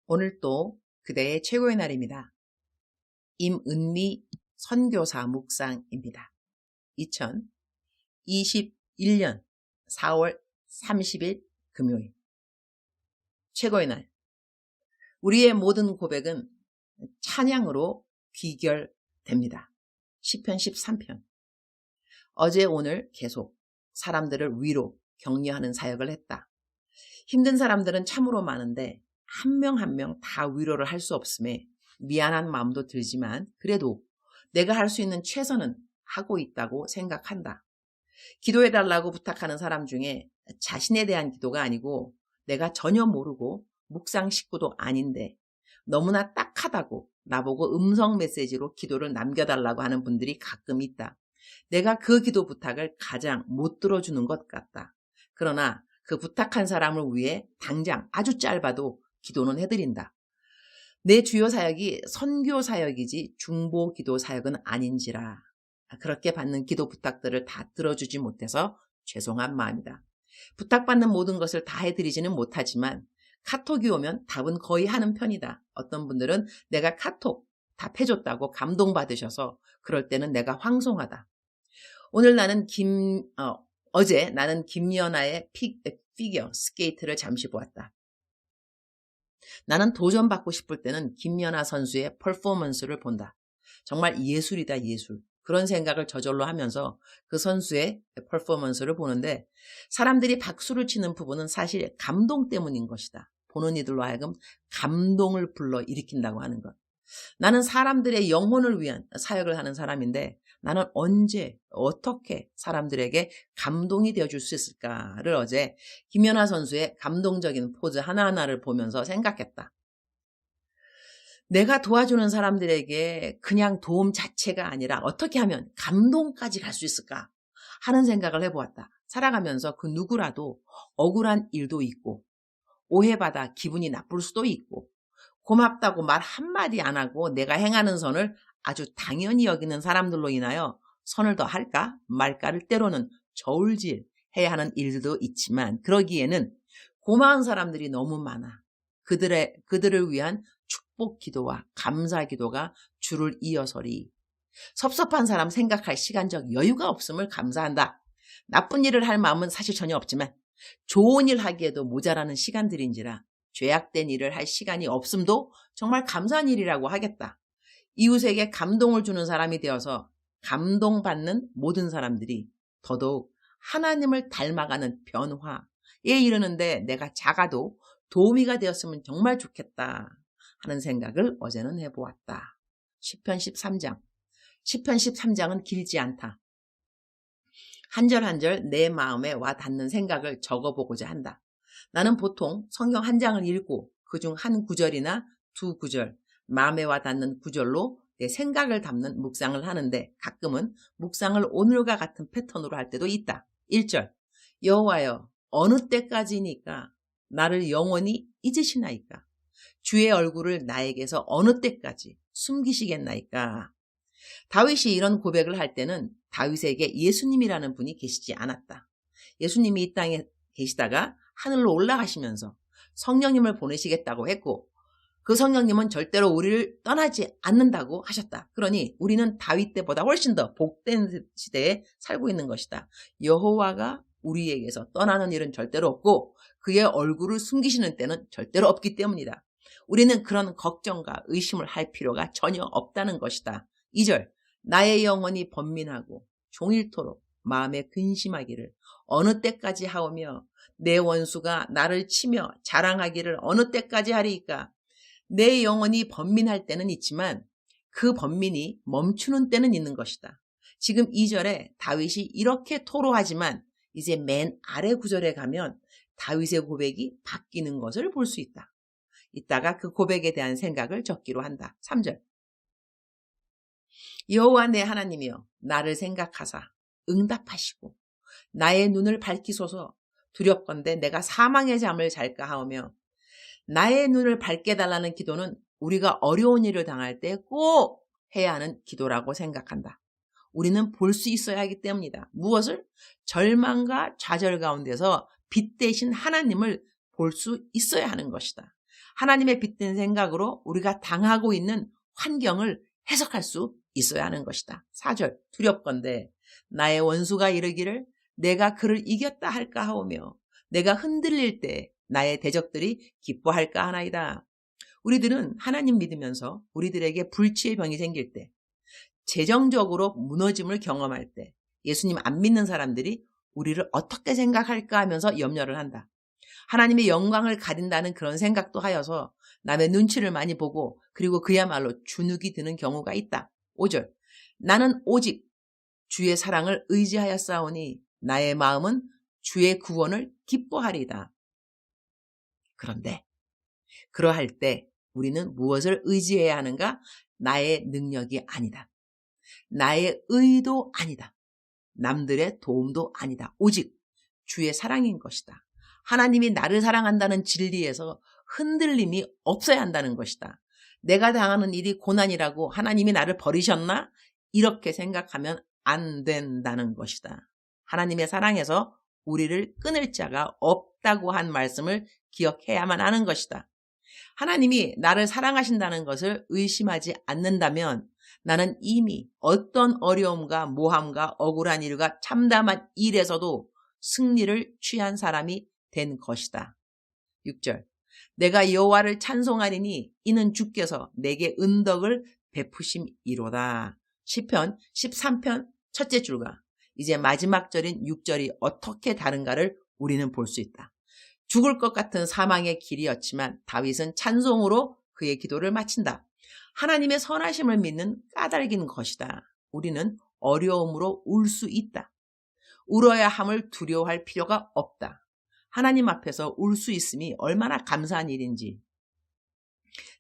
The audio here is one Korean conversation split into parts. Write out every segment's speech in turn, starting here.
오늘 또 그대의 최고의 날입니다. 임은미 선교사 묵상입니다. 2021년 4월 30일 금요일 최고의 날. 우리의 모든 고백은 찬양으로 귀결됩니다. 시편 13편. 어제 오늘 계속 사람들을 위로 격려하는 사역을 했다. 힘든 사람들은 참으로 많은데 한 명 한 명 다 위로를 할 수 없음에 미안한 마음도 들지만 그래도 내가 할 수 있는 최선은 하고 있다고 생각한다. 기도해달라고 부탁하는 사람 중에 자신에 대한 기도가 아니고 내가 전혀 모르고 묵상 식구도 아닌데 너무나 딱하다고 나보고 음성 메시지로 기도를 남겨달라고 하는 분들이 가끔 있다. 내가 그 기도 부탁을 가장 못 들어주는 것 같다. 그러나 그 부탁한 사람을 위해 당장 아주 짧아도 기도는 해드린다. 내 주요 사역이 선교 사역이지 중보 기도 사역은 아닌지라 그렇게 받는 기도 부탁들을 다 들어주지 못해서 죄송한 마음이다. 부탁받는 모든 것을 다 해드리지는 못하지만 카톡이 오면 답은 거의 하는 편이다. 어떤 분들은 내가 카톡 답해줬다고 감동받으셔서 그럴 때는 내가 황송하다. 오늘 나는 어제 나는 김연아의 피겨 스케이트를 잠시 보았다. 나는 도전받고 싶을 때는 김연아 선수의 퍼포먼스를 본다. 정말 예술이다, 예술. 그런 생각을 저절로 하면서 그 선수의 퍼포먼스를 보는데 사람들이 박수를 치는 부분은 사실 감동 때문인 것이다. 보는 이들로 하여금 감동을 불러일으킨다고 하는 것. 나는 사람들의 영혼을 위한 사역을 하는 사람인데 나는 언제 어떻게 사람들에게 감동이 되어줄 수 있을까를 어제 김연아 선수의 감동적인 포즈 하나하나를 보면서 생각했다. 내가 도와주는 사람들에게 그냥 도움 자체가 아니라 어떻게 하면 감동까지 갈 수 있을까 하는 생각을 해보았다. 살아가면서 그 누구라도 억울한 일도 있고 오해받아 기분이 나쁠 수도 있고 고맙다고 말 한마디 안 하고 내가 행하는 선을 아주 당연히 여기는 사람들로 인하여 선을 더 할까 말까를 때로는 저울질해야 하는 일들도 있지만 그러기에는 고마운 사람들이 너무 많아. 그들을 위한 축복 기도와 감사 기도가 줄을 이어서리. 섭섭한 사람 생각할 시간적 여유가 없음을 감사한다. 나쁜 일을 할 마음은 사실 전혀 없지만 좋은 일 하기에도 모자라는 시간들인지라 죄악된 일을 할 시간이 없음도 정말 감사한 일이라고 하겠다. 이웃에게 감동을 주는 사람이 되어서 감동받는 모든 사람들이 더더욱 하나님을 닮아가는 변화에 이르는데 내가 작아도 도우미가 되었으면 정말 좋겠다 하는 생각을 어제는 해보았다. 시편 13장. 시편 13장은 길지 않다. 한 절 한 절 내 마음에 와 닿는 생각을 적어보고자 한다. 나는 보통 성경 한 장을 읽고 그중 한 구절이나 두 구절, 마음에 와 닿는 구절로 내 생각을 담는 묵상을 하는데 가끔은 묵상을 오늘과 같은 패턴으로 할 때도 있다. 1절, 여호와여 어느 때까지니까 나를 영원히 잊으시나이까? 주의 얼굴을 나에게서 어느 때까지 숨기시겠나이까? 다윗이 이런 고백을 할 때는 다윗에게 예수님이라는 분이 계시지 않았다. 예수님이 이 땅에 계시다가 하늘로 올라가시면서 성령님을 보내시겠다고 했고 그 성령님은 절대로 우리를 떠나지 않는다고 하셨다. 그러니 우리는 다윗 때보다 훨씬 더 복된 시대에 살고 있는 것이다. 여호와가 우리에게서 떠나는 일은 절대로 없고 그의 얼굴을 숨기시는 때는 절대로 없기 때문이다. 우리는 그런 걱정과 의심을 할 필요가 전혀 없다는 것이다. 2절, 나의 영혼이 번민하고 종일토록 마음에 근심하기를 어느 때까지 하오며 내 원수가 나를 치며 자랑하기를 어느 때까지 하리이까? 내 영혼이 번민할 때는 있지만 그 번민이 멈추는 때는 있는 것이다. 지금 2절에 다윗이 이렇게 토로하지만 이제 맨 아래 구절에 가면 다윗의 고백이 바뀌는 것을 볼 수 있다. 이따가 그 고백에 대한 생각을 적기로 한다. 3절, 여호와 내 하나님이여 나를 생각하사 응답하시고 나의 눈을 밝히소서. 두렵건대 내가 사망의 잠을 잘까 하오며. 나의 눈을 밝게 달라는 기도는 우리가 어려운 일을 당할 때 꼭 해야 하는 기도라고 생각한다. 우리는 볼 수 있어야 하기 때문이다. 무엇을? 절망과 좌절 가운데서 빛 대신 하나님을 볼 수 있어야 하는 것이다. 하나님의 빗든 생각으로 우리가 당하고 있는 환경을 해석할 수 있어야 하는 것이다. 4절 두렵건대 나의 원수가 이르기를 내가 그를 이겼다 할까 하오며 내가 흔들릴 때 나의 대적들이 기뻐할까 하나이다. 우리들은 하나님 믿으면서 우리들에게 불치의 병이 생길 때, 재정적으로 무너짐을 경험할 때 예수님 안 믿는 사람들이 우리를 어떻게 생각할까 하면서 염려를 한다. 하나님의 영광을 가린다는 그런 생각도 하여서 남의 눈치를 많이 보고 그리고 그야말로 주눅이 드는 경우가 있다. 5절 나는 오직 주의 사랑을 의지하여 싸우니 나의 마음은 주의 구원을 기뻐하리다. 그런데 그러할 때 우리는 무엇을 의지해야 하는가? 나의 능력이 아니다. 나의 의도 아니다. 남들의 도움도 아니다. 오직 주의 사랑인 것이다. 하나님이 나를 사랑한다는 진리에서 흔들림이 없어야 한다는 것이다. 내가 당하는 일이 고난이라고 하나님이 나를 버리셨나? 이렇게 생각하면 안 된다는 것이다. 하나님의 사랑에서 우리를 끊을 자가 없다고 한 말씀을 기억해야만 하는 것이다. 하나님이 나를 사랑하신다는 것을 의심하지 않는다면 나는 이미 어떤 어려움과 모함과 억울한 일과 참담한 일에서도 승리를 취한 사람이 된 것이다. 6절 내가 여호와를 찬송하리니 이는 주께서 내게 은덕을 베푸심이로다. 시편 13편 첫째 줄과 이제 마지막 절인 6절이 어떻게 다른가를 우리는 볼 수 있다. 죽을 것 같은 사망의 길이었지만 다윗은 찬송으로 그의 기도를 마친다. 하나님의 선하심을 믿는 까닭인 것이다. 우리는 어려움으로 울 수 있다. 울어야 함을 두려워할 필요가 없다. 하나님 앞에서 울 수 있음이 얼마나 감사한 일인지,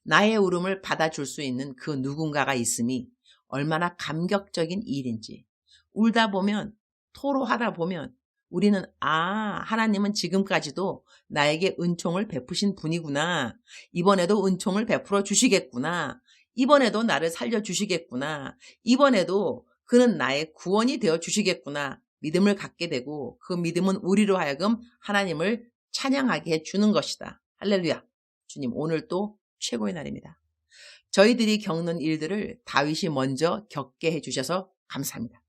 나의 울음을 받아줄 수 있는 그 누군가가 있음이 얼마나 감격적인 일인지, 울다 보면, 토로하다 보면 우리는 하나님은 지금까지도 나에게 은총을 베푸신 분이구나. 이번에도 은총을 베풀어 주시겠구나. 이번에도 나를 살려주시겠구나. 이번에도 그는 나의 구원이 되어 주시겠구나. 믿음을 갖게 되고 그 믿음은 우리로 하여금 하나님을 찬양하게 해주는 것이다. 할렐루야. 주님 오늘 또 최고의 날입니다. 저희들이 겪는 일들을 다윗이 먼저 겪게 해주셔서 감사합니다.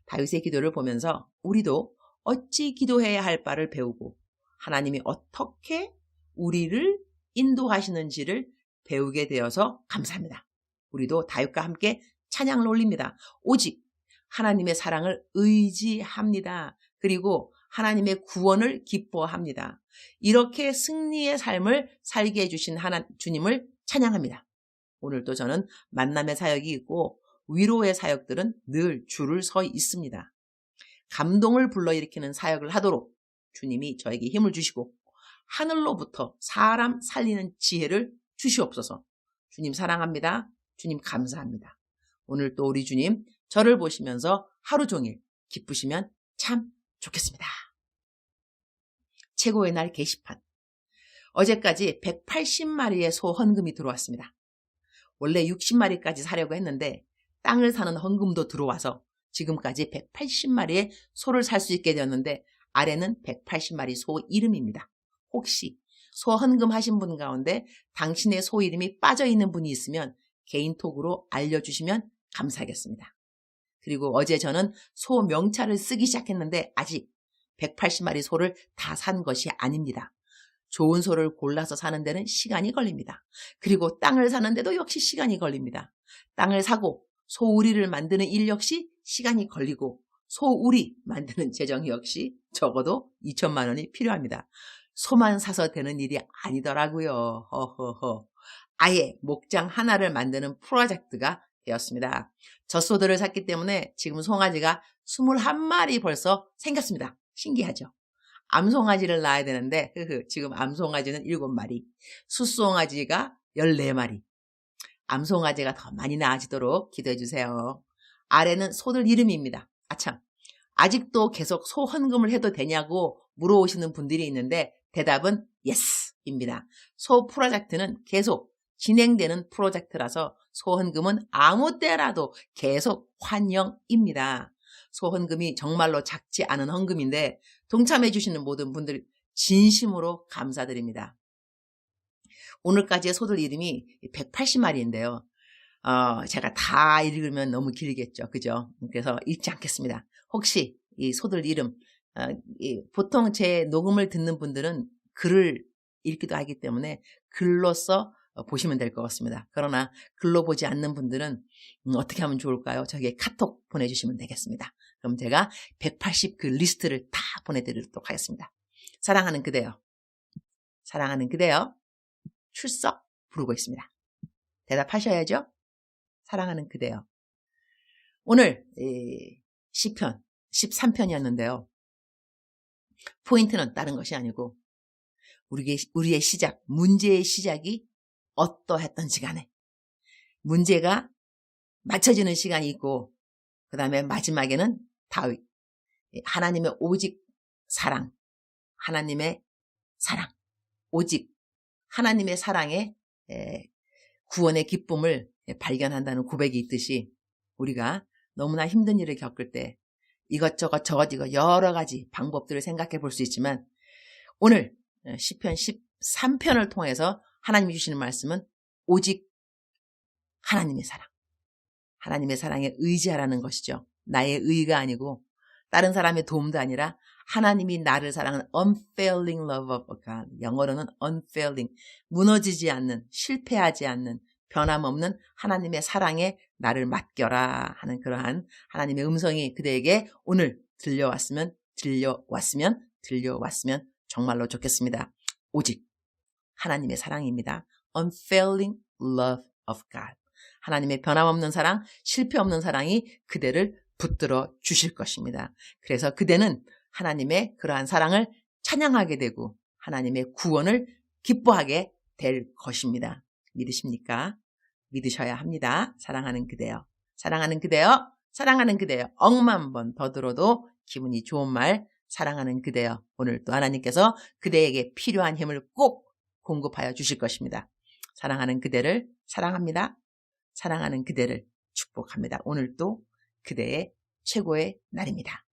다윗의 기도를 보면서 우리도 어찌 기도해야 할 바를 배우고 하나님이 어떻게 우리를 인도하시는지를 배우게 되어서 감사합니다. 우리도 다윗과 함께 찬양을 올립니다. 오직 하나님의 사랑을 의지합니다. 그리고 하나님의 구원을 기뻐합니다. 이렇게 승리의 삶을 살게 해주신 주님을 찬양합니다. 오늘도 저는 만남의 사역이 있고 위로의 사역들은 늘 줄을 서 있습니다. 감동을 불러일으키는 사역을 하도록 주님이 저에게 힘을 주시고 하늘로부터 사람 살리는 지혜를 주시옵소서. 주님 사랑합니다. 주님 감사합니다. 오늘 또 우리 주님 저를 보시면서 하루 종일 기쁘시면 참 좋겠습니다. 최고의 날 게시판. 어제까지 180마리의 소 헌금이 들어왔습니다. 원래 60마리까지 사려고 했는데 땅을 사는 헌금도 들어와서 지금까지 180마리의 소를 살 수 있게 되었는데 아래는 180마리 소 이름입니다. 혹시 소 헌금하신 분 가운데 당신의 소 이름이 빠져있는 분이 있으면 개인톡으로 알려주시면 감사하겠습니다. 그리고 어제 저는 소 명찰을 쓰기 시작했는데 아직 180마리 소를 다 산 것이 아닙니다. 좋은 소를 골라서 사는 데는 시간이 걸립니다. 그리고 땅을 사는 데도 역시 시간이 걸립니다. 땅을 사고 소우리를 만드는 일 역시 시간이 걸리고 소우리 만드는 재정 역시 적어도 2천만 원이 필요합니다. 소만 사서 되는 일이 아니더라고요. 허허허. 아예 목장 하나를 만드는 프로젝트가 되었습니다. 젖소들을 샀기 때문에 지금 송아지가 21마리 벌써 생겼습니다. 신기하죠? 암송아지를 낳아야 되는데 지금 암송아지는 7마리, 숫송아지가 14마리. 암송아지가 더 많이 나아지도록 기도해 주세요. 아래는 소들 이름입니다. 아참, 아직도 계속 소 헌금을 해도 되냐고 물어오시는 분들이 있는데 대답은 예스입니다. 소 프로젝트는 계속 진행되는 프로젝트라서 소 헌금은 아무 때라도 계속 환영입니다. 소 헌금이 정말로 작지 않은 헌금인데 동참해 주시는 모든 분들 진심으로 감사드립니다. 오늘까지의 소들 이름이 180마리인데요. 제가 다 읽으면 너무 길겠죠. 그죠? 그래서 읽지 않겠습니다. 혹시 이 소들 이름, 보통 제 녹음을 듣는 분들은 글을 읽기도 하기 때문에 글로써 보시면 될 것 같습니다. 그러나 글로 보지 않는 분들은 어떻게 하면 좋을까요? 저에게 카톡 보내주시면 되겠습니다. 그럼 제가 180 그 리스트를 다 보내드리도록 하겠습니다. 사랑하는 그대여, 사랑하는 그대여, 출석 부르고 있습니다. 대답하셔야죠. 사랑하는 그대여. 오늘 시편 13편이었는데요. 포인트는 다른 것이 아니고 우리의 시작, 문제의 시작이 어떠했던 시간에 문제가 맞춰지는 시간이 있고 그 다음에 마지막에는 다윗, 하나님의 오직 사랑, 하나님의 사랑, 오직 하나님의 사랑의 구원의 기쁨을 발견한다는 고백이 있듯이 우리가 너무나 힘든 일을 겪을 때 이것저것 여러 가지 방법들을 생각해 볼 수 있지만 오늘 시편 13편을 통해서 하나님이 주시는 말씀은 오직 하나님의 사랑, 하나님의 사랑에 의지하라는 것이죠. 나의 의가 아니고 다른 사람의 도움도 아니라 하나님이 나를 사랑하는 unfailing love of God, 영어로는 unfailing, 무너지지 않는, 실패하지 않는, 변함없는 하나님의 사랑에 나를 맡겨라 하는 그러한 하나님의 음성이 그대에게 오늘 들려왔으면 정말로 좋겠습니다. 오직 하나님의 사랑입니다. unfailing love of God. 하나님의 변함없는 사랑, 실패 없는 사랑이 그대를 붙들어 주실 것입니다. 그래서 그대는 하나님의 그러한 사랑을 찬양하게 되고 하나님의 구원을 기뻐하게 될 것입니다. 믿으십니까? 믿으셔야 합니다. 사랑하는 그대여, 사랑하는 그대여, 사랑하는 그대여. 억만 번 더 들어도 기분이 좋은 말, 사랑하는 그대여. 오늘 또 하나님께서 그대에게 필요한 힘을 꼭 공급하여 주실 것입니다. 사랑하는 그대를 사랑합니다. 사랑하는 그대를 축복합니다. 오늘 또 그대의 최고의 날입니다.